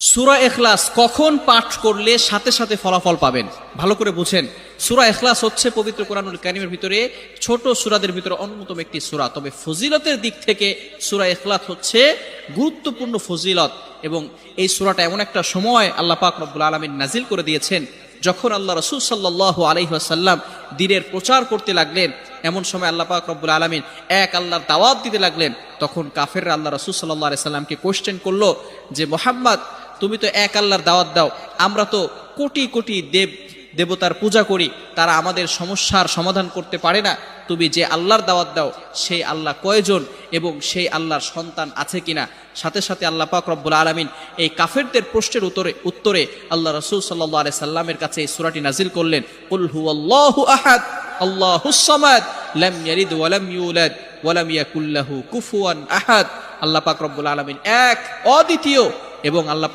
সূরা ইখলাস কখন পাঠ করলে সাথে সাথে ফলাফল পাবেন? ভালো করে বুঝেন। সূরা ইখলাস হচ্ছে পবিত্র কোরআনুল কারীমের ভিতরে ছোট সূরাদের ভিতরে অন্যতম একটি সূরা। তবে ফজিলতের দিক থেকে সূরা ইখলাস হচ্ছে গুরুত্বপূর্ণ ফজিলত, এবং এই সূরাটা এমন একটা সময় আল্লাহ পাক রব্বুল আলামিন নাজিল করে দিয়েছেন যখন আল্লাহ রাসূল সাল্লাল্লাহু আলাইহি ওয়াসাল্লাম দ্বীনের প্রচার করতে লাগলেন। এমন সময় আল্লাহ পাক রব্বুল আলামিন এক আল্লাহর দাওয়াত দিতে লাগলেন। তখন কাফেররা আল্লাহ রাসূল সাল্লাল্লাহু আলাইহি সাল্লামকে কোশ্চেন করলো যে, মুহাম্মদ, তুমি তো এক আল্লাহর দাওয়াত দাও, আমরা তো কোটি কোটি দেবতার পূজা করি, তারা আমাদের সমস্যার সমাধান করতে পারে না। তুমি যে আল্লাহর দাওয়াত দাও সেই আল্লাহ কয়জন এবং সেই আল্লাহর সন্তান আছে কিনা? সাথে সাথে আল্লাহ পাক রব্বুল আলামিন এই কাফেরদের প্রশ্নের উত্তরে আল্লাহ রাসূল সাল্লাল্লাহু আলাইহি সাল্লামের কাছে এই সূরাটি নাজিল করলেন, কুল হুয়াল্লাহু আহাদ আল্লাহুস সামাদ লাম ইয়ালিদ ওয়া লাম ইউলাদ ওয়া লাম ইয়াকুল লাহু কুফুয়ান আহাদ। আল্লাহ পাক রব্বুল আলামিন এক, অদ্বিতীয়, এবং আল্লাহ